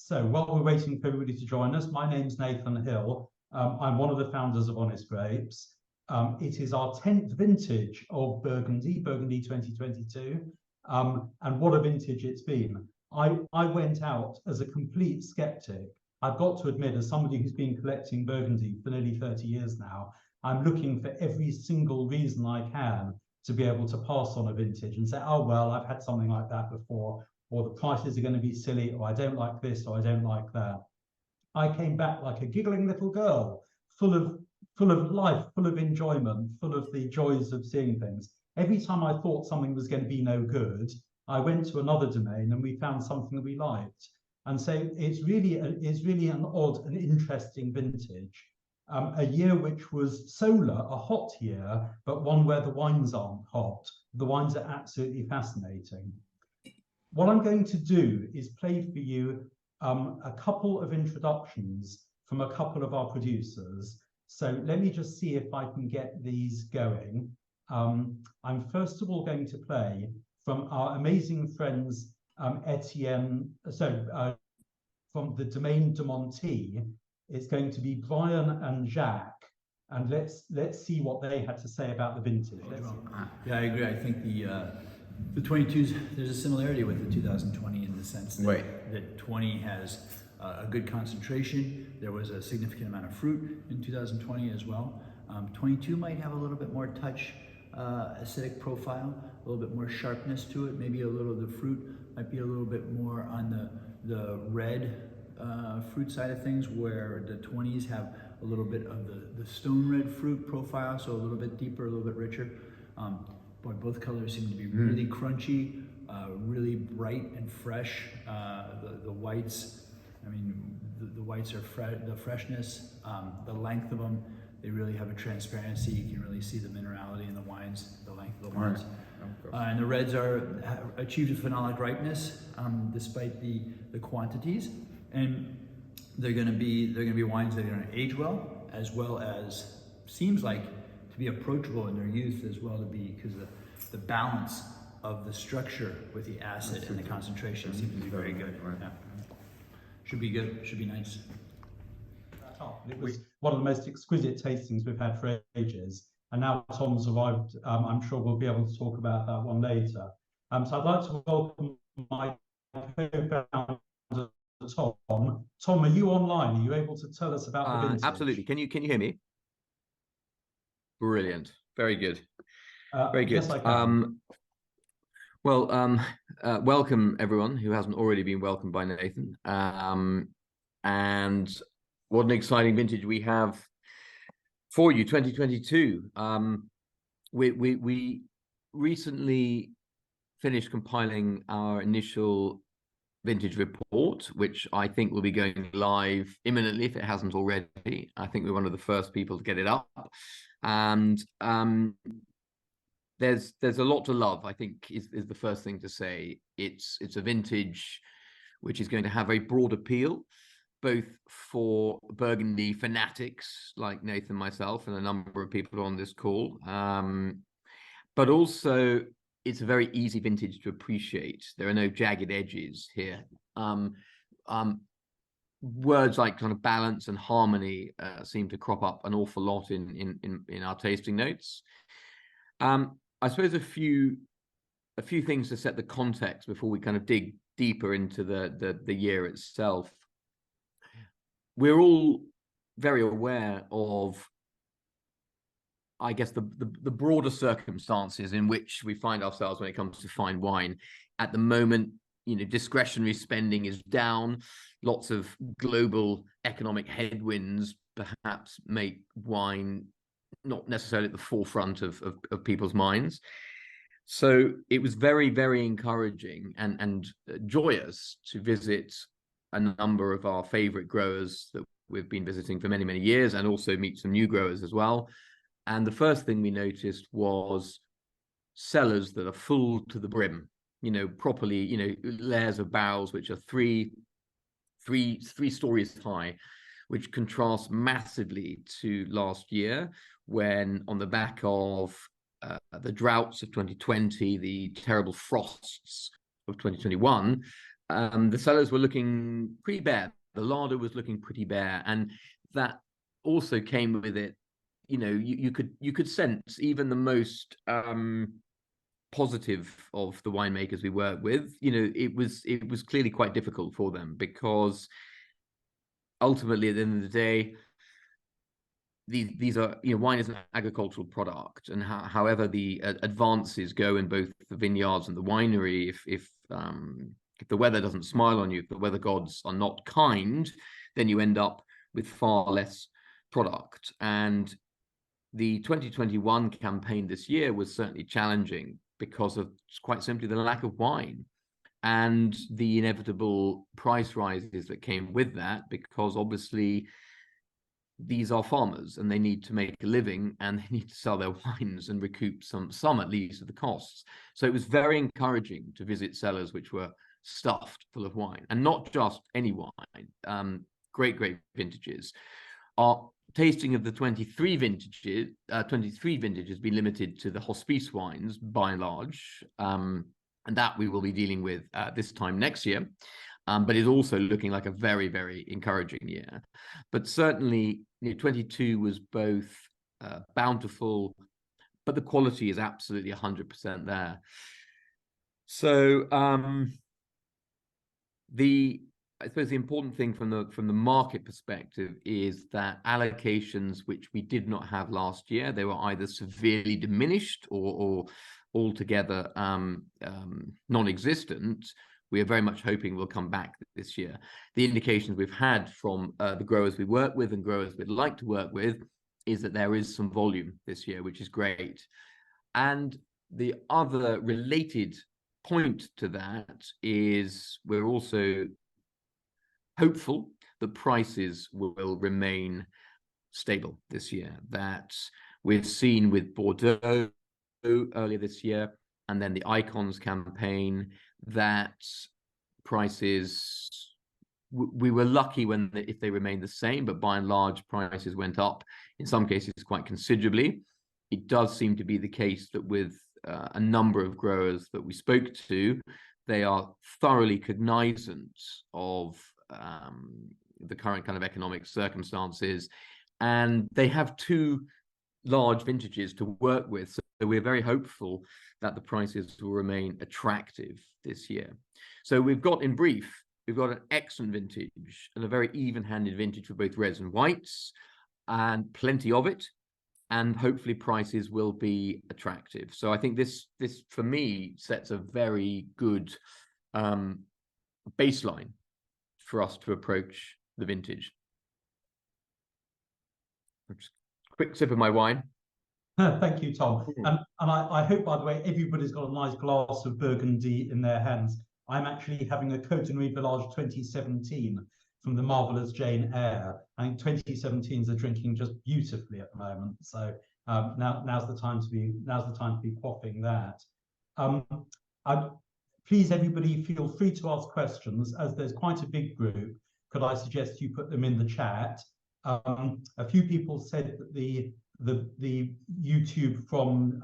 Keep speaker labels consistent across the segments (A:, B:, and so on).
A: So while we're waiting for everybody to join us, my name's Nathan Hill. I'm one of the founders of Honest Grapes. It is our 10th vintage of Burgundy 2022. And what a vintage it's been. I went out as a complete skeptic. I've got to admit, as somebody who's been collecting Burgundy for nearly 30 years now, I'm looking for every single reason I can to be able to pass on a vintage and say, oh, well, I've had something like that before, or the prices are going to be silly, or I don't like this, or I don't like that. I came back like a giggling little girl, full of life, full of enjoyment, full of the joys of seeing things. Every time I thought something was going to be no good, I went to another domain and we found something that we liked. And so it's really an odd and interesting vintage. A year which was solar, a hot year, but one where the wines aren't hot. The wines are absolutely fascinating. What I'm going to do is play for you a couple of introductions from a couple of our producers. So let me just see if I can get these going. I'm first of all going to play from our amazing friends, Etienne, from the Domaine de Monty. It's going to be Brian and Jacques, and let's see what they had to say about the vintage.
B: Yeah, I agree. I think the 22s, there's a similarity with the 2020 in the sense that, that 20 has a good concentration. There was a significant amount of fruit in 2020 as well. 22 might have a little bit more touch, acidic profile, a little bit more sharpness to it. Maybe a little of the fruit might be a little bit more on the red fruit side of things, where the 20s have a little bit of the stone red fruit profile, so a little bit deeper, a little bit richer. Boy, both colors seem to be really crunchy, really bright and fresh. The whites, I mean, the whites are the freshness, the length of them, they really have a transparency. You can really see the minerality in the wines, the length of the wines. And the reds achieved a phenolic ripeness despite the quantities, and they're going to be wines that are going to age well as seems like to be approachable in their youth as well, to be, because the balance of the structure with the acid and the concentration seems to be very good. Yeah. Should be good. Should be nice.
A: It was one of the most exquisite tastings we've had for ages, and now Tom's arrived. I'm sure we'll be able to talk about that one later. So I'd like to welcome my co-founder, Tom. Tom, are you online? Are you able to tell us about the vintage?
C: Absolutely. Can you hear me? Brilliant. Very good. Very good.
A: Yes, I can.
C: Welcome everyone who hasn't already been welcomed by Nathan. And what an exciting vintage we have for you, 2022. We recently finished compiling our initial vintage report, which I think will be going live imminently if it hasn't already. I think we're one of the first people to get it up, and there's a lot to love, I think, is the first thing to say. It's a vintage which is going to have a broad appeal, both for Burgundy fanatics like Nathan, myself, and a number of people on this call, but also it's a very easy vintage to appreciate. There are no jagged edges here. Words like kind of balance and harmony seem to crop up an awful lot in our tasting notes. I suppose a few things to set the context before we kind of dig deeper into the year itself. We're all very aware of, I guess, the broader circumstances in which we find ourselves when it comes to fine wine. At the moment, discretionary spending is down. Lots of global economic headwinds perhaps make wine not necessarily at the forefront of people's minds. So it was very, very encouraging and joyous to visit a number of our favorite growers that we've been visiting for many, many years, and also meet some new growers as well. And the first thing we noticed was cellars that are full to the brim, properly, layers of barrels which are three stories high, which contrasts massively to last year, when on the back of the droughts of 2020, the terrible frosts of 2021, the cellars were looking pretty bare. The larder was looking pretty bare, and that also came with it. You know, you could sense even the most positive of the winemakers we work with. You know, it was clearly quite difficult for them, because ultimately, at the end of the day, these are, you know, wine is an agricultural product, and however the advances go in both the vineyards and the winery, if the weather doesn't smile on you, if the weather gods are not kind, then you end up with far less product. And the 2021 campaign this year was certainly challenging because of quite simply the lack of wine and the inevitable price rises that came with that, because obviously these are farmers and they need to make a living, and they need to sell their wines and recoup some at least of the costs. So it was very encouraging to visit cellars which were stuffed full of wine, and not just any wine. Great vintages. Our tasting of the 23 vintages been limited to the hospice wines by and large, and that we will be dealing with this time next year. But it's also looking like a very encouraging year. But certainly, you know, 22 was both bountiful, but the quality is absolutely 100% there. So I suppose the important thing from the market perspective is that allocations which we did not have last year, they were either severely diminished or altogether non-existent. We are very much hoping will come back this year. The indications we've had from the growers we work with and growers we'd like to work with is that there is some volume this year, which is great. And the other related point to that is we're also hopeful that prices will remain stable this year. That we've seen with Bordeaux earlier this year, and then the Icons campaign, that prices, we were lucky if they remained the same, but by and large prices went up, in some cases quite considerably. It does seem to be the case that with a number of growers that we spoke to, they are thoroughly cognizant of the current kind of economic circumstances, and they have two large vintages to work with. So we're very hopeful that the prices will remain attractive this year. So we've got, in brief, we've got an excellent vintage and a very even-handed vintage for both reds and whites, and plenty of it, and hopefully prices will be attractive. So I think this for me sets a very good baseline for us to approach the vintage. Just a quick sip of my wine.
A: Thank you, Tom. And I hope, by the way, everybody's got a nice glass of Burgundy in their hands. I'm actually having a Cotonnerie Village 2017 from the marvelous Jane Eyre. I think 2017s are drinking just beautifully at the moment. So now's the time to be quaffing that. Please, everybody, feel free to ask questions, as there's quite a big group. Could I suggest you put them in the chat? A few people said that the YouTube from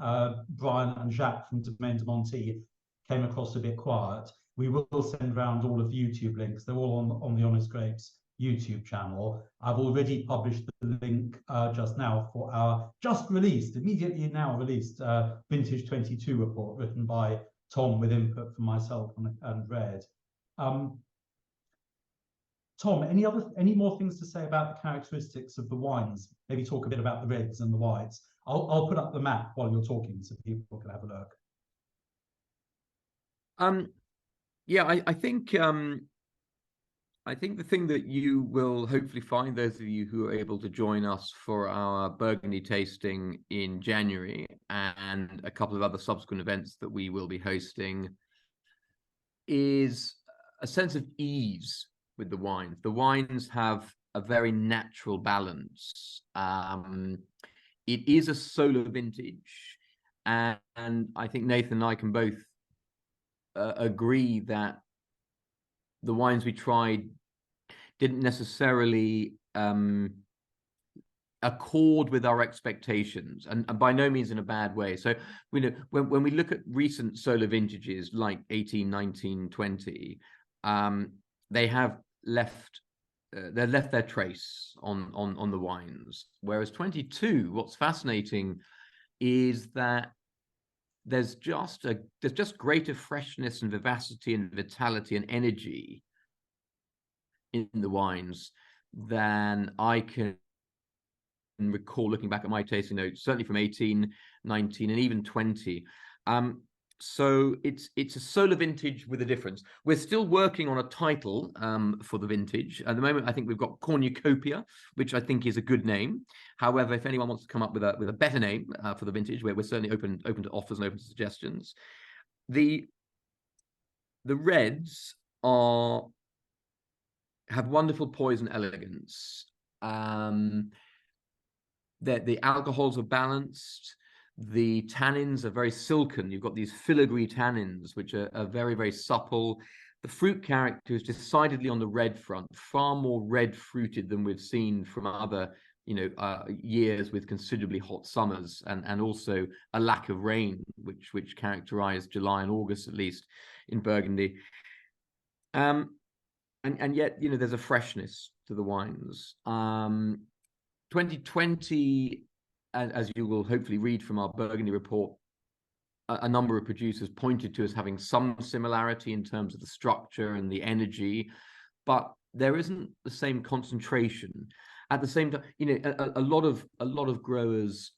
A: Brian and Jacques from Domaine de Monty came across a bit quiet. We will send around all of the YouTube links. They're all on the Honest Grapes YouTube channel. I've already published the link just now for our immediately now released Vintage 22 report, written by Tom with input from myself and Red. Tom, any more things to say about the characteristics of the wines? Maybe talk a bit about the reds and the whites. I'll put up the map while you're talking so people can have a look.
C: Yeah, I think the thing that you will hopefully find, those of you who are able to join us for our Burgundy tasting in January and a couple of other subsequent events that we will be hosting, is a sense of ease with the wines. The wines have a very natural balance. It is a solo vintage, and I think Nathan and I can both agree that the wines we tried didn't necessarily accord with our expectations, and by no means in a bad way. So we know when we look at recent solo vintages like 18, 19, 20, they have left they've left their trace on the wines. Whereas 22, what's fascinating is that there's just greater freshness and vivacity and vitality and energy in the wines than I can recall looking back at my tasting notes, certainly from 18, 19, and even 20. So it's a solar vintage with a difference. We're still working on a title for the vintage. At the moment, I think we've got Cornucopia, which I think is a good name. However, if anyone wants to come up with a better name for the vintage, we're certainly open to offers and open to suggestions. The reds have wonderful poise and elegance. The alcohols are balanced. The tannins are very silken. You've got these filigree tannins, which are very, very supple. The fruit character is decidedly on the red front, far more red fruited than we've seen from other, years with considerably hot summers, and also a lack of rain, which characterized July and August, at least in Burgundy. And yet, there's a freshness to the wines. 2020, as you will hopefully read from our Burgundy report, a number of producers pointed to as having some similarity in terms of the structure and the energy, but there isn't the same concentration. At the same time, a lot of growers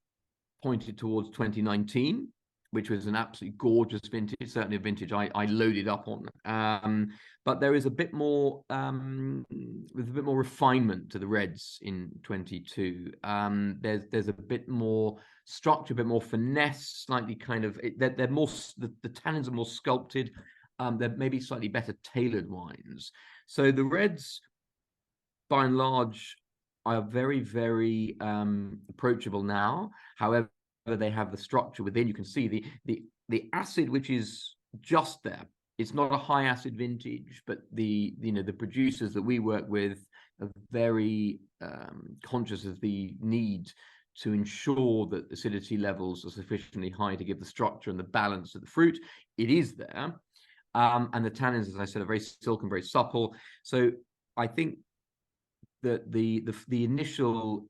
C: pointed towards 2019, which was an absolutely gorgeous vintage, certainly a vintage I loaded up on. But there is a bit more, with a bit more refinement to the reds in 22. There's a bit more structure, a bit more finesse, slightly kind of, they're more, the tannins are more sculpted. They're maybe slightly better tailored wines. So the reds, by and large, are very, very approachable now. However, they have the structure within. You can see the acid, which is just there. It's not a high acid vintage, but the producers that we work with are very conscious of the need to ensure that acidity levels are sufficiently high to give the structure and the balance of the fruit. It is there, and the tannins, as I said, are very silken, very supple. So I think that the initial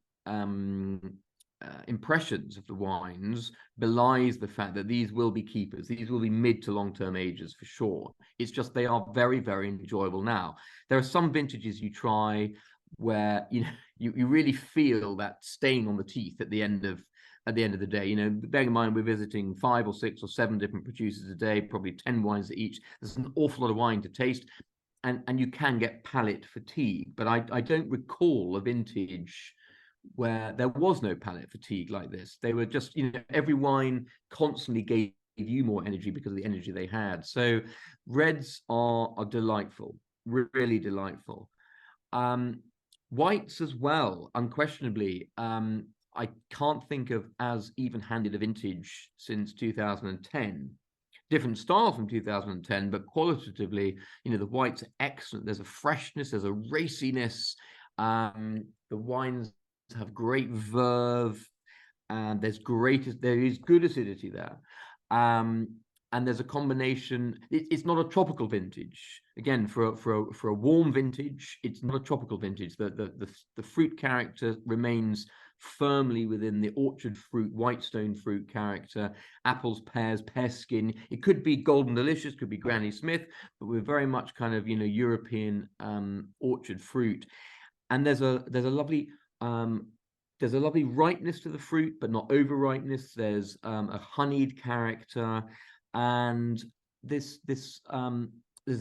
C: impressions of the wines belies the fact that these will be keepers. These will be mid to long-term ages for sure. It's just they are very, very enjoyable now. There are some vintages you try where you really feel that stain on the teeth at the end of the day. Bearing in mind we're visiting 5 or 6 or 7 different producers a day, probably 10 wines each. There's an awful lot of wine to taste, and you can get palate fatigue. But I don't recall a vintage where there was no palate fatigue like this. They were just, every wine constantly gave you more energy because of the energy they had. So reds are delightful, really delightful. Whites as well, unquestionably. I can't think of as even-handed a vintage since 2010. Different style from 2010, but qualitatively, the whites are excellent. There's a freshness, there's a raciness. The wines have great verve, and there is good acidity there, and there's a combination. It's not a tropical vintage. Again, for a warm vintage, it's not a tropical vintage. The fruit character remains firmly within the orchard fruit, whitestone fruit character, apples, pears, pear skin. It could be Golden Delicious, could be Granny Smith, but we're very much kind of European orchard fruit. And there's a lovely ripeness to the fruit, but not over ripeness. There's a honeyed character, and there's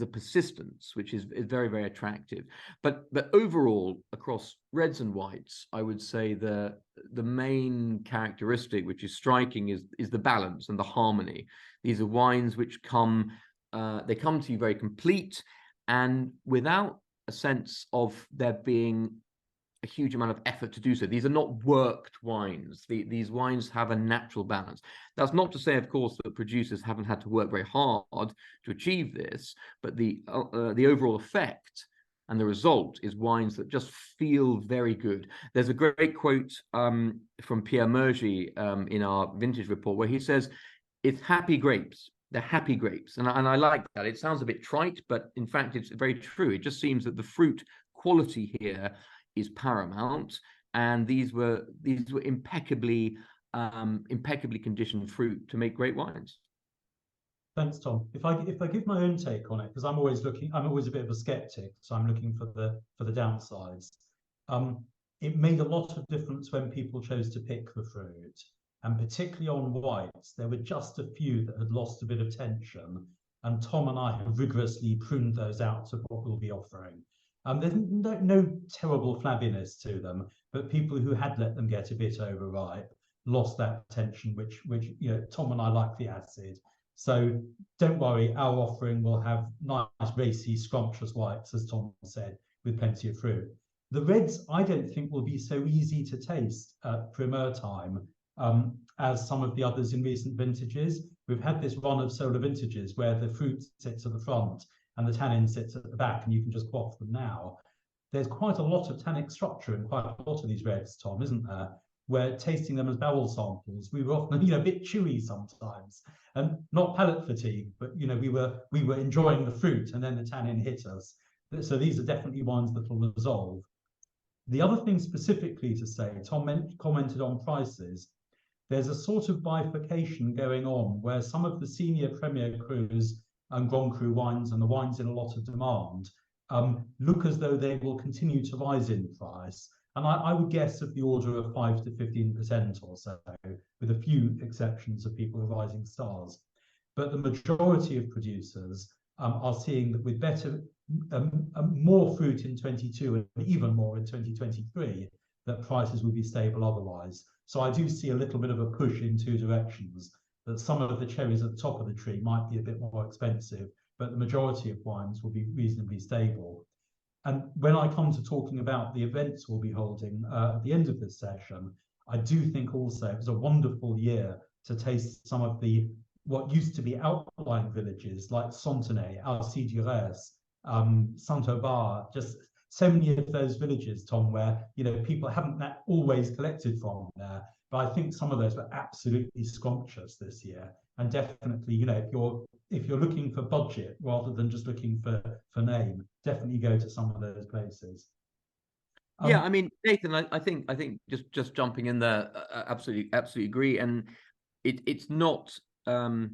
C: a persistence which is very, very attractive. But overall, across reds and whites, I would say the main characteristic which is striking is the balance and the harmony. These are wines which come to you very complete, and without a sense of there being a huge amount of effort to do so. These are not worked wines. These wines have a natural balance. That's not to say, of course, that producers haven't had to work very hard to achieve this, but the overall effect and the result is wines that just feel very good. There's a great quote from Pierre Mergy in our vintage report where he says, "It's happy grapes. they're happy grapes, and I like that. It sounds a bit trite, but in fact, it's very true. It just seems that the fruit quality here is paramount, and these were impeccably conditioned fruit to make great wines.
A: Thanks, Tom. If I give my own take on it, because I'm always a bit of a skeptic, so I'm looking for the downsides. It made a lot of difference when people chose to pick the fruit, and particularly on whites, there were just a few that had lost a bit of tension, and Tom and I have rigorously pruned those out to what we'll be offering. There's no terrible flabbiness to them, but people who had let them get a bit overripe lost that tension, which Tom and I like the acid. So don't worry, our offering will have nice, racy, scrumptious whites, as Tom said, with plenty of fruit. The reds, I don't think, will be so easy to taste at Primeur time as some of the others in recent vintages. We've had this run of solar vintages where the fruit sits at the front and the tannin sits at the back, and you can just quaff them now. There's quite a lot of tannic structure in quite a lot of these reds, Tom, isn't there? We're tasting them as barrel samples. We were often, a bit chewy sometimes, and not palate fatigue, but we were enjoying the fruit, and then the tannin hit us. So these are definitely ones that will resolve. The other thing specifically to say, Tom commented on prices. There's a sort of bifurcation going on where some of the senior Premier Crus and Grand Cru wines and the wines in a lot of demand look as though they will continue to rise in price. And I would guess of the order of 5 to 15% or so, with a few exceptions of people who are rising stars. But the majority of producers are seeing that with more fruit in 22 and even more in 2023, that prices will be stable otherwise. So I do see a little bit of a push in two directions, that some of the cherries at the top of the tree might be a bit more expensive, but the majority of wines will be reasonably stable. And when I come to talking about the events we'll be holding at the end of this session, I do think also it was a wonderful year to taste some of what used to be outlying villages like Sontenay, Alcides, Saint-Aubert, just so many of those villages, Tom, where people haven't always collected from there. But I think some of those were absolutely scrumptious this year. And definitely, if you're looking for budget rather than just looking for name, definitely go to some of those places.
C: Yeah, I mean, Nathan, I think just jumping in there, absolutely agree. And it's not a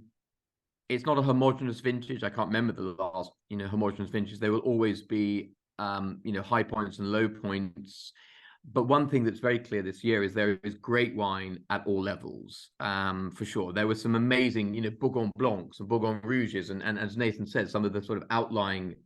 C: homogeneous vintage. I can't remember the last homogeneous vintage. There will always be high points and low points. But one thing that's very clear this year is there is great wine at all levels, for sure. There were some amazing, Bourgogne Blancs and Bourgogne Rouges, and as Nathan said, some of the sort of outlying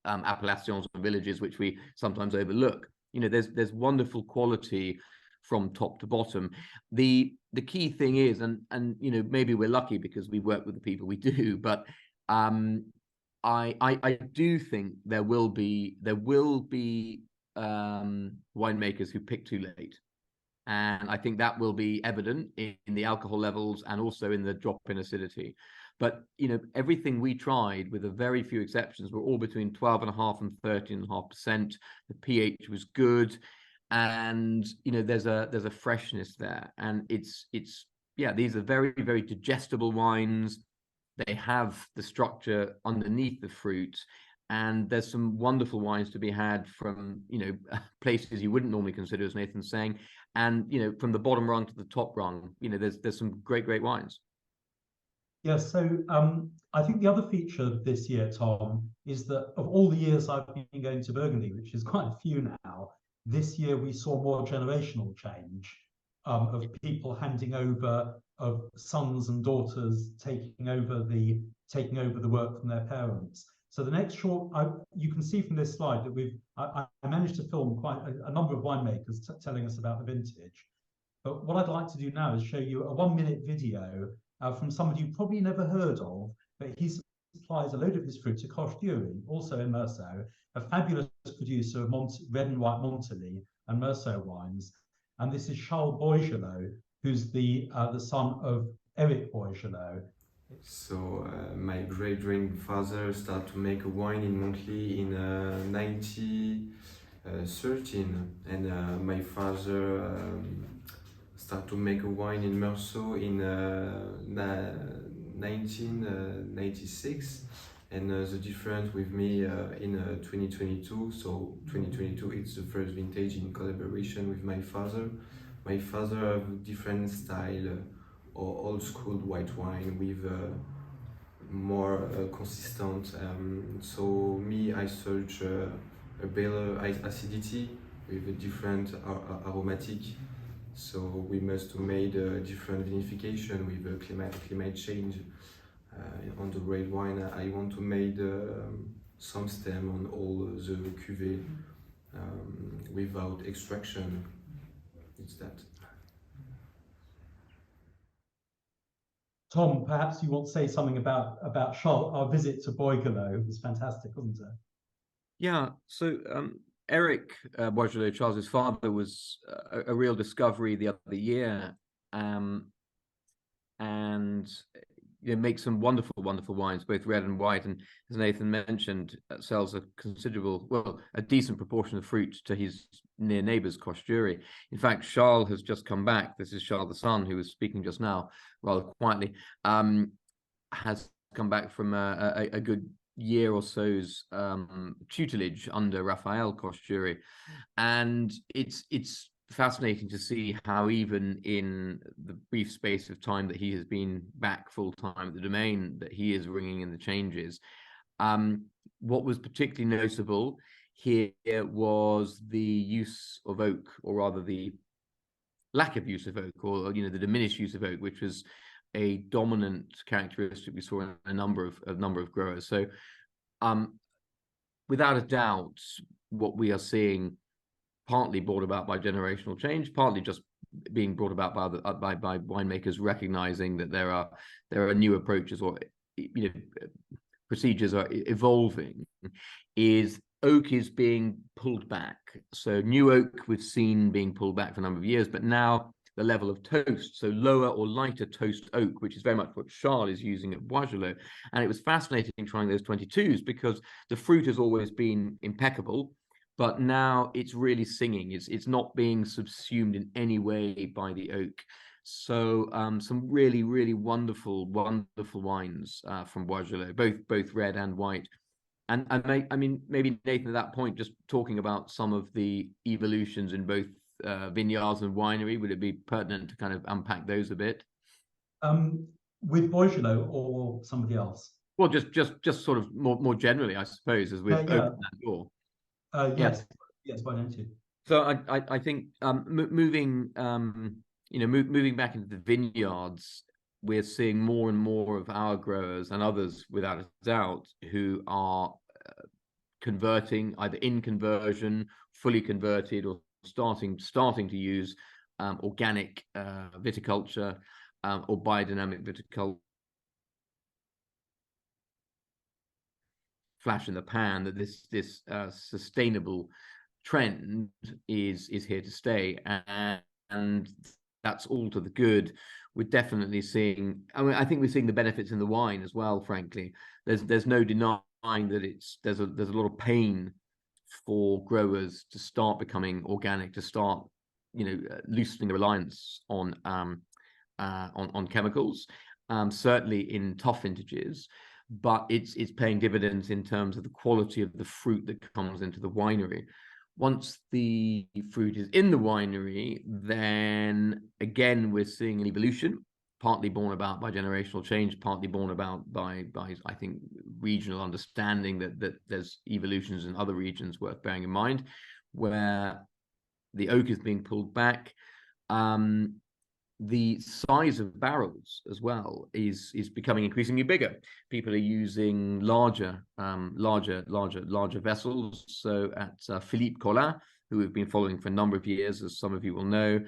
C: appellations and villages which we sometimes overlook. There's wonderful quality from top to bottom. The key thing is, and maybe we're lucky because we work with the people we do, but I do think there will be winemakers who pick too late, and I think that will be evident in the alcohol levels and also in the drop in acidity. But everything we tried, with a very few exceptions, were all between 12.5% and 13.5%. The pH was good, and there's a freshness there, and it's these are very, very digestible wines. They have the structure underneath the fruit, and there's some wonderful wines to be had from places you wouldn't normally consider, as Nathan's saying, and from the bottom rung to the top rung, there's some great wines.
A: Yes, so I think the other feature this year, Tom, is that of all the years I've been going to Burgundy, which is quite a few now, this year we saw more generational change of people handing over, of sons and daughters taking over the work from their parents. So the next short, you can see from this slide that I managed to film quite a number of winemakers telling us about the vintage. But what I'd like to do now is show you a 1-minute video from somebody you've probably never heard of, but he supplies a load of his fruit to Coche-Dury, also in Meursault, a fabulous producer of red and white Montelly and Meursault wines. And this is Charles Boisgelot, who's the son of Eric Boisgelot.
D: So my great-grandfather started to make a wine in Montelly in 1913, and my father started to make a wine in Meursault in 1996, and the difference with me in 2022. So 2022, it's the first vintage in collaboration with my father. My father have different style or old school white wine with more consistent. So me, I search a better acidity with a different aromatic. So we must made a different vinification with climate change. On the red wine, I want to make some stem on all the cuvée without extraction. It's that.
A: Tom, perhaps you want to say something about Charles. Our visit to Boigelot was fantastic, wasn't it?
C: Yeah, so Eric Boisgelot, Charles's father, was a real discovery the other year, and makes some wonderful, wonderful wines, both red and white. And as Nathan mentioned, sells a considerable, well, a decent proportion of fruit to his near neighbors, Koch-Jury. In fact, Charles has just come back. This is Charles the son, who was speaking just now, rather quietly, has come back from a good year or so's tutelage under Raphael Koch-Jury. And it's fascinating to see how even in the brief space of time that he has been back full-time at the domain, that he is bringing in the changes. What was particularly noticeable here was the use of oak, or rather the lack of use of oak, or the diminished use of oak, which was a dominant characteristic we saw in a number of growers. So without a doubt, what we are seeing, partly brought about by generational change, partly just being brought about by winemakers recognizing that there are new approaches, or procedures are evolving, is oak is being pulled back. So new oak we've seen being pulled back for a number of years, but now the level of toast, so lower or lighter toast oak, which is very much what Charles is using at Boisgelot. And it was fascinating trying those 22s, because the fruit has always been impeccable, but now it's really singing. It's not being subsumed in any way by the oak. So some really, really wonderful, wonderful wines from Boisgelot, both red and white. And I mean, maybe Nathan, at that point, just talking about some of the evolutions in both vineyards and winery, would it be pertinent to kind of unpack those a bit?
A: With Boisgelot or somebody else?
C: Well, just sort of more generally, I suppose, as we've opened that door.
A: Yes, why don't you?
C: So I think moving moving back into the vineyards, we're seeing more and more of our growers, and others without a doubt, who are converting, either in conversion, fully converted, or starting to use organic viticulture or biodynamic viticulture. Flash in the pan that this sustainable trend is here to stay, and that's all to the good. We're definitely seeing, I think we're seeing the benefits in the wine as well, frankly. There's no denying that there's a lot of pain for growers to start becoming organic, to start loosening the reliance on chemicals, certainly in tough vintages. But it's paying dividends in terms of the quality of the fruit that comes into the winery. Once the fruit is in the winery, then again we're seeing an evolution, partly borne about by generational change, partly borne about by I think regional understanding that there's evolutions in other regions worth bearing in mind, where the oak is being pulled back. The size of barrels as well is becoming increasingly bigger. People are using larger vessels. So at Philippe Collin, who we've been following for a number of years, as some of you will know,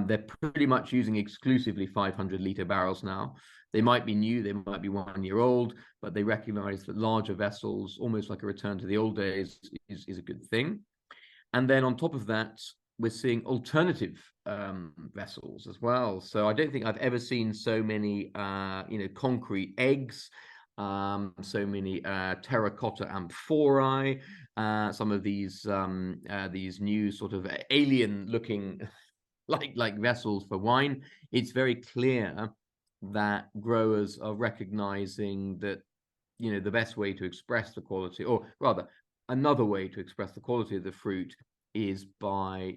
C: they're pretty much using exclusively 500-liter barrels now. They might be new, they might be 1 year old, but they recognize that larger vessels, almost like a return to the old days, is a good thing. And then on top of that, we're seeing alternative vessels as well. So I don't think I've ever seen so many, concrete eggs, so many terracotta amphorae, some of these new sort of alien-looking like vessels for wine. It's very clear that growers are recognizing that, you know, the best way to express the quality, or rather, another way to express the quality of the fruit is by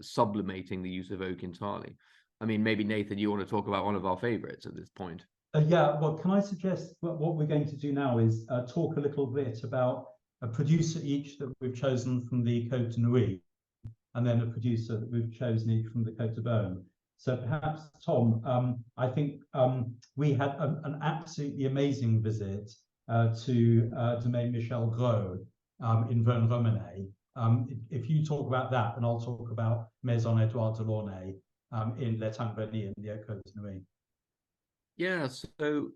C: sublimating the use of oak entirely. I mean, maybe Nathan, you want to talk about one of our favorites at this point?
A: Yeah, well, can I suggest what we're going to do now is talk a little bit about a producer each that we've chosen from the Côte de Nuit, and then a producer that we've chosen each from the Côte de Beaune. So perhaps, Tom, I think we had an absolutely amazing visit to Domaine Michel Gros in Vosne-Romanée. If you talk about that, and I'll talk about Maison Edouard de Launay in Les Tinguely in the Côte de Nuit.
C: Yeah, so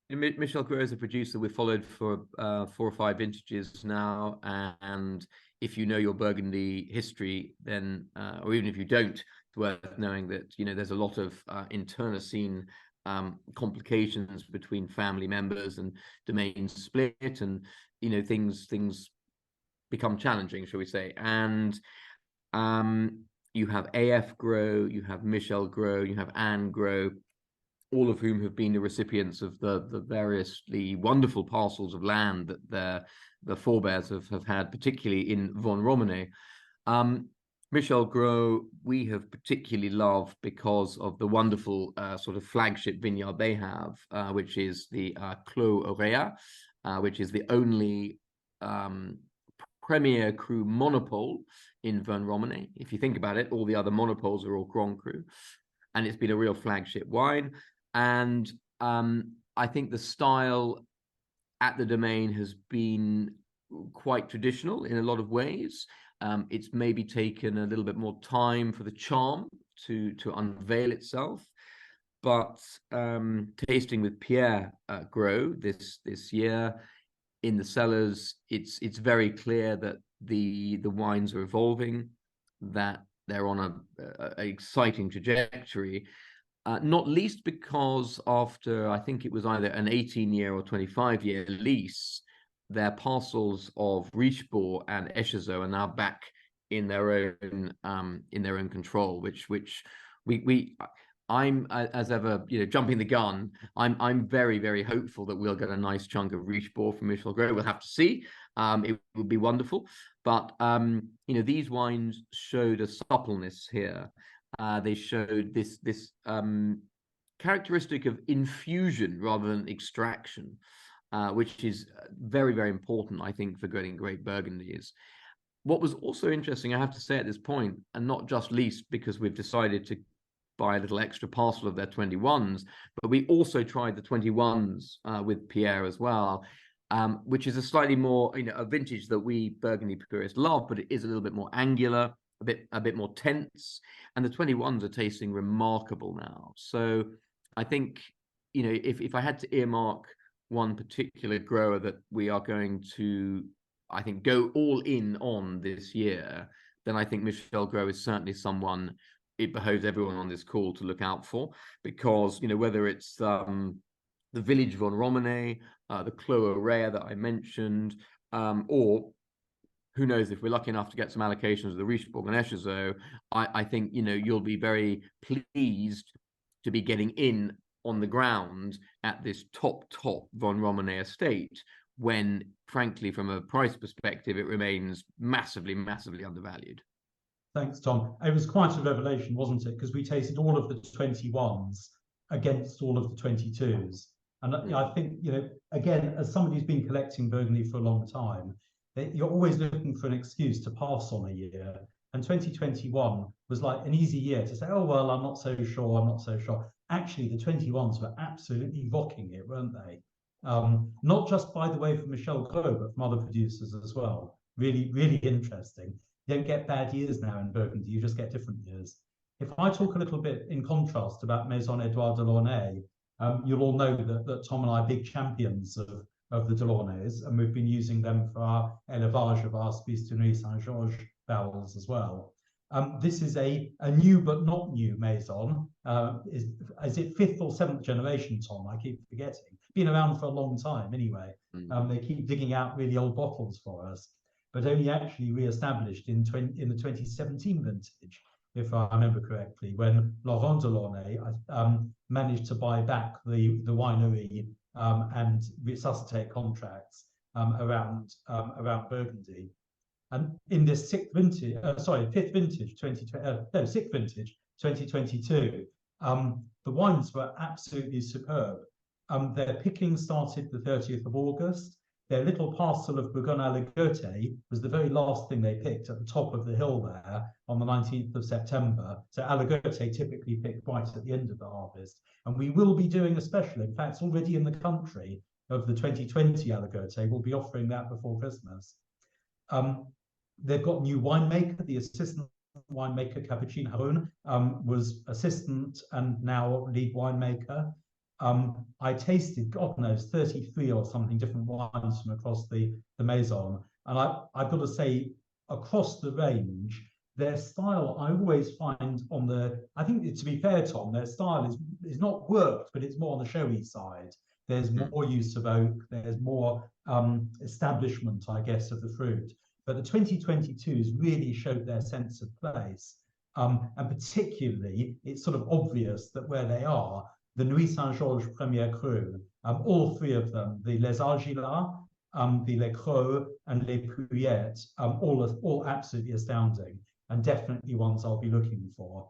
C: Michel Gros is a producer we've followed for 4 or 5 vintages now, and if you know your Burgundy history, then or even if you don't, it's worth knowing that, you know, there's a lot of internecine complications between family members and domains split, and, you know, things become challenging, shall we say. And you have AF Gros, you have Michel Gros, you have Anne Gros, all of whom have been the recipients of the variously wonderful parcels of land that the forebears have had, particularly in Vosne-Romanée. Michel Gros, we have particularly loved because of the wonderful sort of flagship vineyard they have, which is the Clos Auréat, which is the only Premier Cru monopole in Vosne-Romanée. If you think about it, all the other monopoles are all Grand Cru, and it's been a real flagship wine. And I think the style at the domain has been quite traditional in a lot of ways. It's maybe taken a little bit more time for the charm to unveil itself. But tasting with Pierre Gros this year in the cellars, it's very clear that the wines are evolving, that they're on an exciting trajectory. Not least because after, I think it was either an 18-year or 25-year lease, their parcels of Richebourg and Echezeaux are now back in their own control, which I'm, as ever, you know, jumping the gun. I'm very, very hopeful that we'll get a nice chunk of Richebourg from Michel Gros. We'll have to see. It would be wonderful, but you know, these wines showed a suppleness here. They showed this characteristic of infusion rather than extraction, which is very, very important, I think, for getting great Burgundies. What was also interesting, I have to say at this point, and not just least because we've decided to buy a little extra parcel of their 21s, but we also tried the 21s with Pierre as well, which is a slightly more, you know, a vintage that we Burgundy purists love, but it is a little bit more angular, a bit more tense, and the 21s are tasting remarkable now. So I think, you know, if I had to earmark one particular grower that we are going to, I think, go all in on this year, then I think Michel Gros is certainly someone it behoves everyone on this call to look out for, because, you know, whether it's the village Vosne-Romanée, the Clos Auréat that I mentioned, or who knows, if we're lucky enough to get some allocations of the Richebourg and Echezeaux, I think, you know, you'll be very pleased to be getting in on the ground at this top Vosne-Romanée estate, when, frankly, from a price perspective, it remains massively undervalued.
A: Thanks, Tom. It was quite a revelation, wasn't it? Because we tasted all of the 21s against all of the 22s. And I think, you know, again, as somebody who's been collecting Burgundy for a long time, you're always looking for an excuse to pass on a year. And 2021 was like an easy year to say, oh, well, I'm not so sure. Actually, the 21s were absolutely rocking it, weren't they? Not just, by the way, from Michel Gros, but from other producers as well. Really, really interesting. You don't get bad years now in Burgundy, you just get different years. If I talk a little bit in contrast about Maison Edouard de Launay, you'll all know that Tom and I are big champions of the Delaunay's, and we've been using them for our élevage of our Spice de Nuit Saint-Georges barrels as well. This is a new but not new Maison. Is it 5th or 7th generation, Tom? I keep forgetting. Been around for a long time anyway. They keep digging out really old bottles for us, but only actually re-established in the 2017 vintage. if I remember correctly, when Laurent Delaunay managed to buy back the winery and resuscitate contracts around Burgundy. And in this fifth vintage, 2022, the wines were absolutely superb. Their picking started the 30th of August. Their little parcel of Burgundy Alagote was the very last thing they picked at the top of the hill there on the 19th of September. So Alagote typically picked right at the end of the harvest. And we will be doing a special, in fact, already in the country, of the 2020 Alagote. We'll be offering that before Christmas. They've got new winemaker, the assistant winemaker, Capucine Haroun, was assistant and now lead winemaker. I tasted, God knows, 33 or something different wines from across the Maison. And I've got to say, across the range, their style, I always find I think to be fair, Tom, their style is not worked, but it's more on the showy side. There's more use of oak, there's more establishment, I guess, of the fruit. But the 2022s really showed their sense of place. And particularly, it's sort of obvious that where they are, the Nuit Saint-Georges Premier Cru, all three of them, the Les Argilas, the Les Creux, and Les Pouillettes, all absolutely astounding, and definitely ones I'll be looking for.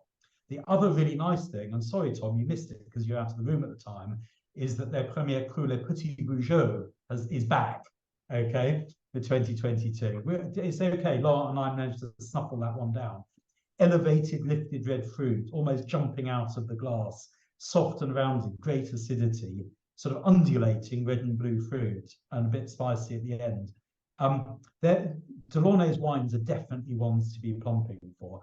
A: The other really nice thing, and sorry, Tom, you missed it because you're out of the room at the time, is that their Premier Cru, Les Petits Vougeot, is back, okay, for 2022. It's okay, Laurent and I managed to snuffle that one down. Elevated, lifted red fruit, almost jumping out of the glass, soft and rounded, great acidity, sort of undulating red and blue fruit, and a bit spicy at the end. Delaunay's wines are definitely ones to be plumping for,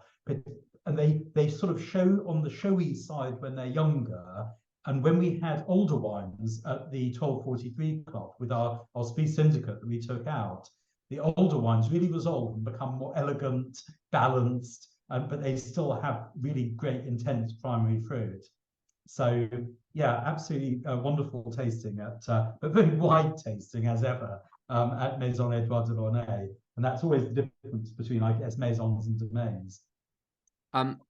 A: and they sort of show on the showy side when they're younger. And when we had older wines at the 1243 Club with our Spice Syndicate that we took out, the older wines really resolve and become more elegant, balanced, but they still have really great intense primary fruit. So yeah, absolutely wonderful tasting but very wide tasting as ever at Maison Edouard Delaunay. And that's always the difference between, I guess, maisons and domains.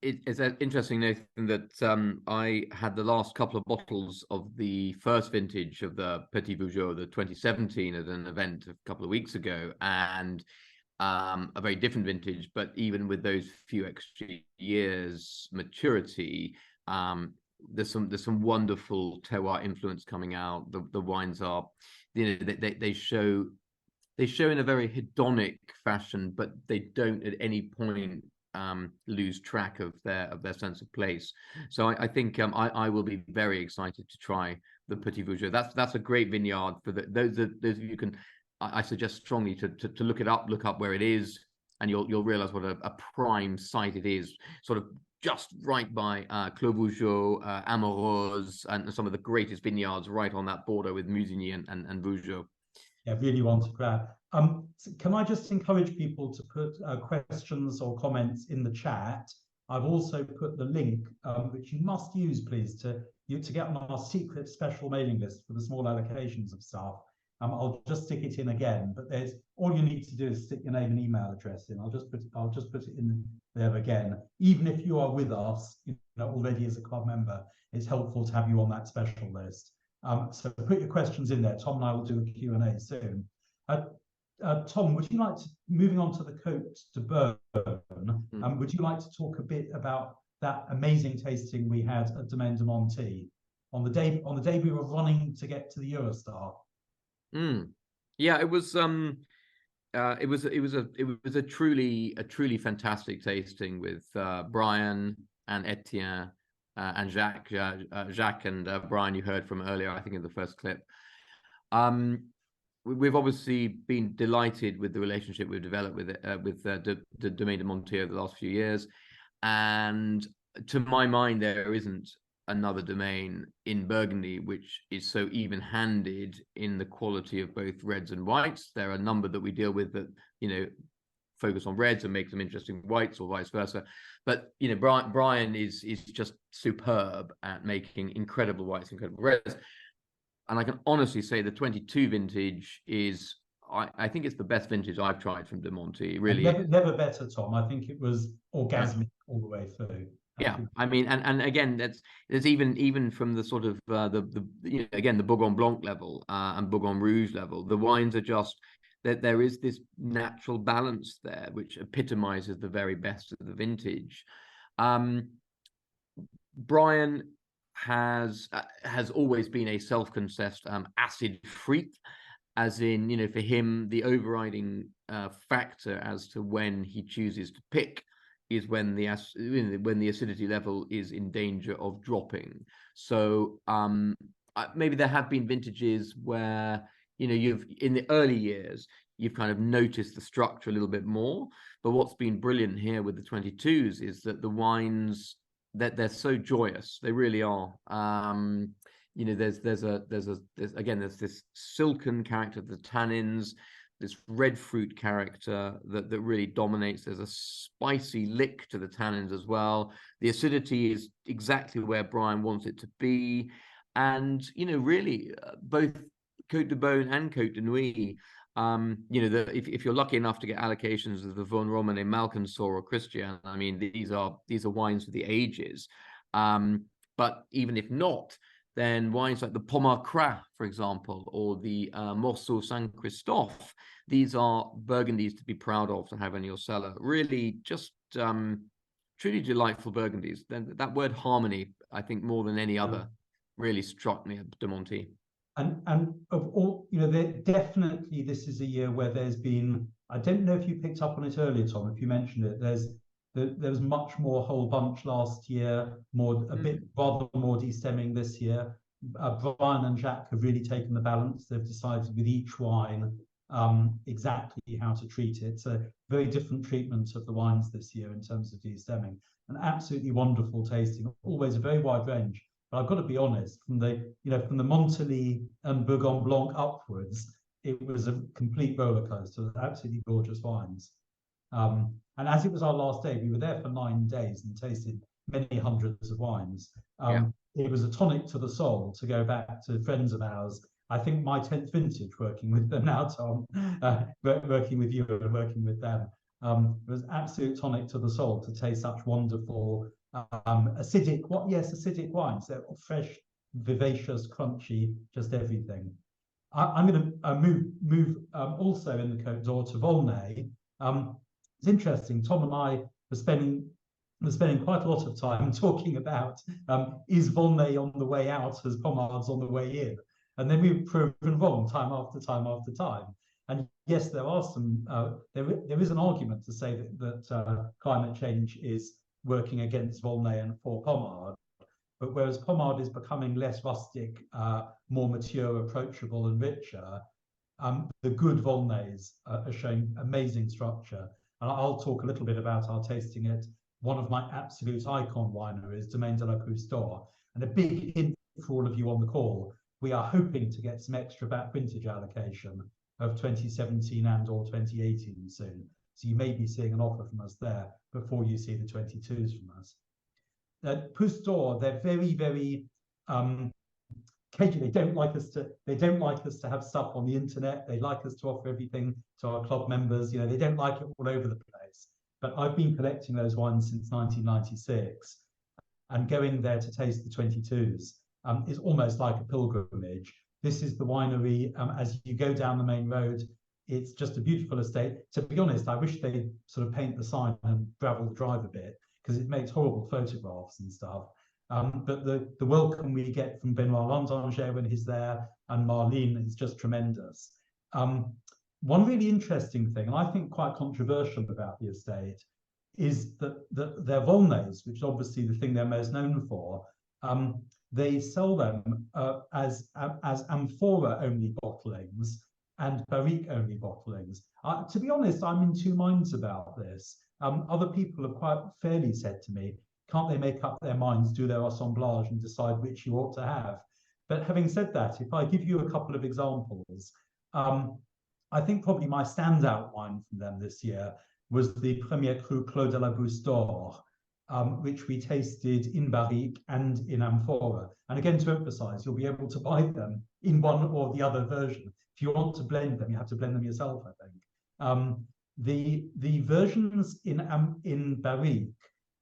C: It's interesting, Nathan, that I had the last couple of bottles of the first vintage of the Petit Vougeot, the 2017, at an event a couple of weeks ago, and a very different vintage. But even with those few extra years maturity, there's some wonderful terroir influence coming out. The wines are, they show in a very hedonic fashion, but they don't at any point lose track of their sense of place. So I think I will be very excited to try the Petit Vougeot. That's a great vineyard for those of you can. I suggest strongly to look it up, look up where it is, and you'll realize what a prime site it is. Sort of just right by Clos Vougeot, Amoureuse, and some of the greatest vineyards right on that border with Musigny and Vougeot.
A: Yeah, really want to grab. So can I just encourage people to put questions or comments in the chat? I've also put the link, which you must use, please, to get on our secret special mailing list for the small allocations of stuff. I'll just stick it in again, but there's all you need to do is stick your name and email address in. I'll just put it in there again. Even if you are with us, already as a club member, it's helpful to have you on that special list. So put your questions in there. Tom and I will do a Q&A soon. Tom, would you like to, moving on to the Côte de Beaune, would you like to talk a bit about that amazing tasting we had at Domaine de Monty on the day we were running to get to the Eurostar?
C: Yeah, it was a truly fantastic tasting with Brian and Etienne and Jacques and Brian, you heard from earlier, I think in the first clip. We've obviously been delighted with the relationship we've developed with the Domaine de Monty over the last few years, and to my mind, there isn't another domain in Burgundy which is so even-handed in the quality of both reds and whites. There are a number that we deal with that focus on reds and make them interesting whites, or vice versa. But Brian is just superb at making incredible whites, incredible reds. And I can honestly say the 22 vintage is I think it's the best vintage I've tried from De Monte. It
A: And
C: really is.
A: never better, Tom. I think it was orgasmic all the way through.
C: Yeah, I mean, and again, there's even from the sort of again, the Bourgogne Blanc level and Bourgogne Rouge level, the wines are just that there is this natural balance there which epitomizes the very best of the vintage. Brian has always been a self-confessed acid freak, as in, for him the overriding factor as to when he chooses to pick is when the acidity level is in danger of dropping. So maybe there have been vintages where you've in the early years you've kind of noticed the structure a little bit more. But what's been brilliant here with the 22s is that the wines that they're so joyous, they really are. There's this silken character of the tannins, this red fruit character that really dominates. There's a spicy lick to the tannins as well. The acidity is exactly where Brian wants it to be. And, really, both Côte de Beaune and Côte de Nuit, if you're lucky enough to get allocations of the Von Romane, Malcansor, or Christian, I mean, these are wines for the ages. But even if not, then wines like the Pommard Cras, for example, or the Morceau Saint Christophe, these are Burgundies to be proud of to have in your cellar. Really just truly delightful Burgundies. That word harmony, I think more than any other, really struck me at De Monte.
A: And of all, definitely this is a year where there's been, I don't know if you picked up on it earlier, Tom, if you mentioned it, there was much more whole bunch last year, bit rather more destemming this year. Brian and Jacques have really taken the balance. They've decided with each wine exactly how to treat it. So very different treatment of the wines this year in terms of destemming. An absolutely wonderful tasting, always a very wide range. But I've got to be honest, from the Montelly and Bourgogne Blanc upwards, it was a complete roller coaster. Absolutely gorgeous wines. And as it was our last day, we were there for 9 days and tasted many hundreds of wines. It was a tonic to the soul to go back to friends of ours. I think my 10th vintage working with them now, Tom, working with you and working with them. It was absolute tonic to the soul to taste such wonderful acidic wines. They're fresh, vivacious, crunchy, just everything. I'm going to move also in the Côte d'Or to Volnay. It's interesting. Tom and I were spending quite a lot of time talking about is Volnay on the way out as Pommards on the way in, and then we've proven wrong time after time after time. And yes, there are some. There is an argument to say that climate change is working against Volnay and for Pommard, but whereas Pommard is becoming less rustic, more mature, approachable, and richer, the good Volnays are showing amazing structure. And I'll talk a little bit about our tasting at one of my absolute icon wineries, Domaine de la Goutte d'Or. And a big hint for all of you on the call, we are hoping to get some extra back vintage allocation of 2017 and or 2018 soon. So you may be seeing an offer from us there before you see the 22s from us. Goutte d'Or, they're very, very cagey. They don't like us to have stuff on the internet. They like us to offer everything to our club members. They don't like it all over the place. But I've been collecting those wines since 1996, and going there to taste the 22s is almost like a pilgrimage. This is the winery. As you go down the main road, it's just a beautiful estate. To be honest, I wish they'd sort of paint the sign and gravel the drive a bit, because it makes horrible photographs and stuff. But the welcome we get from Benoit Landanger when he's there, and Marlene, is just tremendous. One really interesting thing, and I think quite controversial about the estate, is that their Volnays, which is obviously the thing they're most known for, they sell them as amphora-only bottlings and barrique-only bottlings. To be honest, I'm in two minds about this. Other people have quite fairly said to me, can't they make up their minds, do their assemblage, and decide which you ought to have? But having said that, if I give you a couple of examples, I think probably my standout wine from them this year was the Premier Cru Clos de la Goutte d'Or, which we tasted in barrique and in amphora. And again, to emphasize, you'll be able to buy them in one or the other version. if you want to blend them, you have to blend them yourself, I think. The versions in Barrique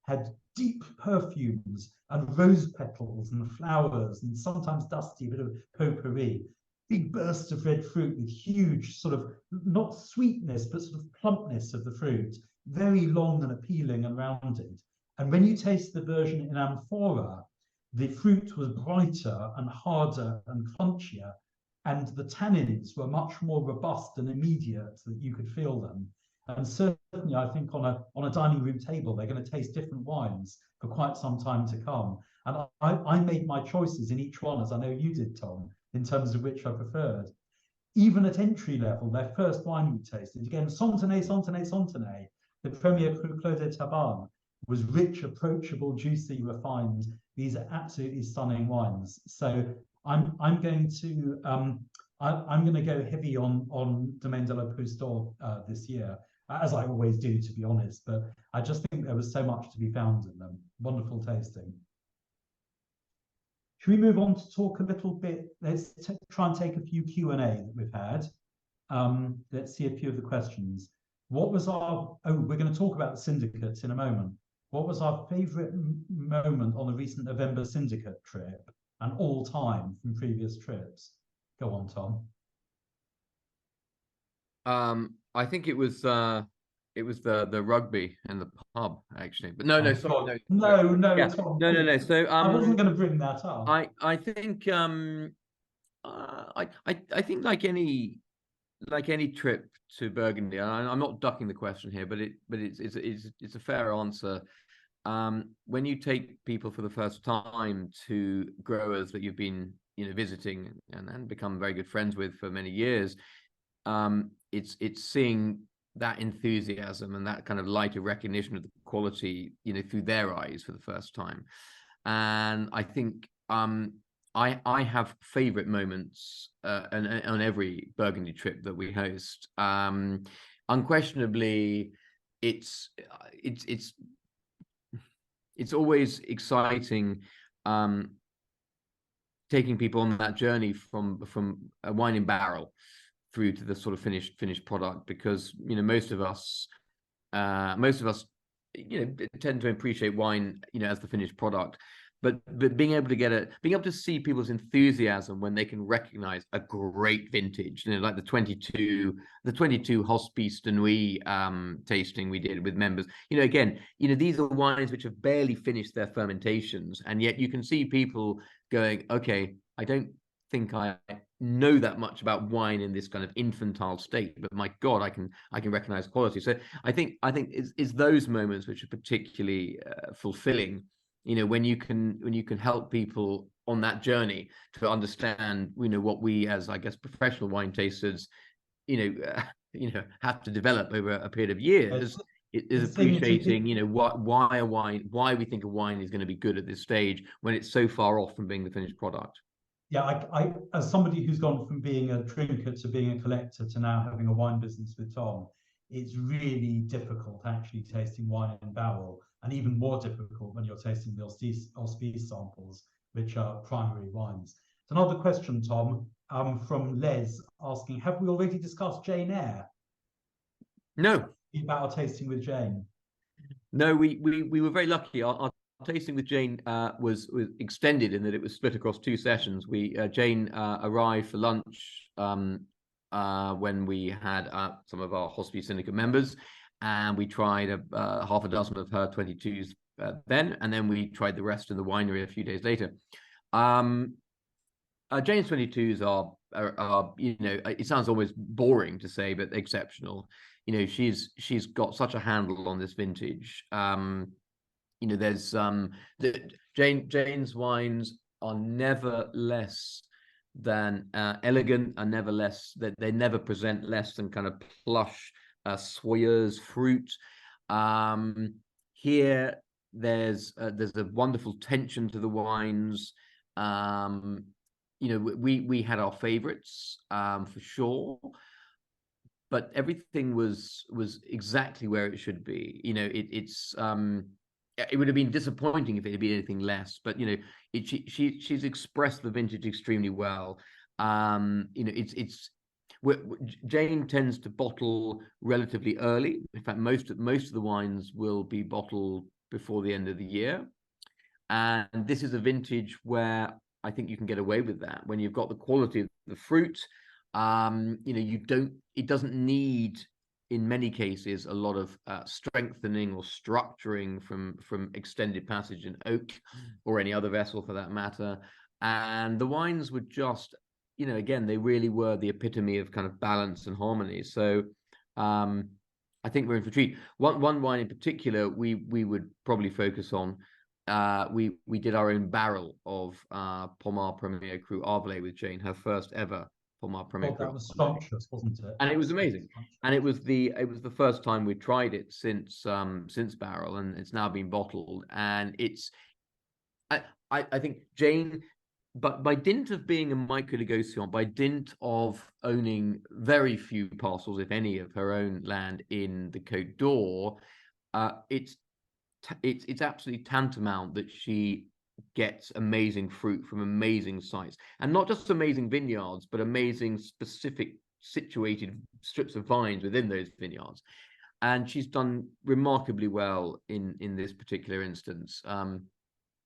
A: had deep perfumes and rose petals and flowers and sometimes dusty bit of potpourri, big bursts of red fruit with huge sort of, not sweetness, but sort of plumpness of the fruit, very long and appealing and rounded. And when you taste the version in amphora, the fruit was brighter and harder and crunchier, and the tannins were much more robust and immediate, so that you could feel them. And certainly, I think on a dining room table, they're going to taste different wines for quite some time to come. And I made my choices in each one, as I know you did, Tom, in terms of which I preferred. Even at entry level, their first wine we tasted, again, Santenay, the Premier Cru Clos de Tabanne, was rich, approachable, juicy, refined. These are absolutely stunning wines. So I'm going to go heavy on Domaine de la Pousse d'Or this year, as I always do, to be honest. But I just think there was so much to be found in them. Wonderful tasting. Should we move on to talk a little bit? Let's try and take a few Q&A that we've had. Let's see a few of the questions. What was our, we're going to talk about the syndicates in a moment. What was our favourite moment on the recent November syndicate trip and all time from previous trips? Go on, Tom.
C: I think it was the rugby and the pub, actually. But no, sorry,
A: no,
C: yeah.
A: Tom,
C: no. So
A: I wasn't going to bring that up.
C: I think I think like any trip to Burgundy, I'm not ducking the question here, but it's a fair answer. When you take people for the first time to growers that you've been visiting and become very good friends with for many years, it's seeing that enthusiasm and that kind of light of recognition of the quality through their eyes for the first time. And I think I have favorite moments on every Burgundy trip that we host. Unquestionably, it's always exciting taking people on that journey from a wine in barrel through to the sort of finished product, because most of us tend to appreciate wine as the finished product, but being able to see people's enthusiasm when they can recognize a great vintage, like the 22 Hospice de Nuit tasting we did with members. Again, these are wines which have barely finished their fermentations, and yet you can see people going, okay, I don't think I know that much about wine in this kind of infantile state, but my God, I can recognize quality. So I think it's those moments which are particularly fulfilling. When you can help people on that journey to understand, what we as, I guess, professional wine tasters, have to develop over a period of years. It is appreciating, why we think a wine is going to be good at this stage when it's so far off from being the finished product.
A: Yeah, I as somebody who's gone from being a drinker to being a collector to now having a wine business with Tom, it's really difficult actually tasting wine in barrel, and even more difficult when you're tasting the Hospice samples, which are primary wines. So another question, Tom, from Les, asking, have we already discussed Jane Eyre?
C: No.
A: About our tasting with Jane? No,
C: we were very lucky. Our tasting with Jane was extended in that it was split across 2 sessions. Jane arrived for lunch when we had some of our Hospice Syndicate members, and we tried half a dozen of her 22s then, and then we tried the rest in the winery a few days later. Jane's 22s are it sounds almost boring to say, but exceptional. She's got such a handle on this vintage. There's Jane's wines are never less than elegant, and never less that they never present less than kind of plush soyeuse fruit. Here there's a wonderful tension to the wines. We had our favorites for sure, but everything was exactly where it should be. It would have been disappointing if it had been anything less, but she's expressed the vintage extremely well. It's Jane tends to bottle relatively early. In fact, most of the wines will be bottled before the end of the year. And this is a vintage where I think you can get away with that when you've got the quality of the fruit. It doesn't need, in many cases, a lot of strengthening or structuring from extended passage in oak or any other vessel for that matter. And the wines were just, again, they really were the epitome of kind of balance and harmony. So I think we're in for a treat. One wine in particular we would probably focus on. We did our own barrel of Pommard Premier Cru Arvelay with Jane, her first ever Pommard Premier Cru.
A: That was scrumptious, wasn't it?
C: And it was amazing. And it was the first time we tried it since barrel, and it's now been bottled. And it's I think Jane, but by dint of being a micro negociant, by dint of owning very few parcels, if any, of her own land in the Côte d'Or, it's absolutely tantamount that she gets amazing fruit from amazing sites, and not just amazing vineyards, but amazing specific situated strips of vines within those vineyards. And she's done remarkably well in this particular instance.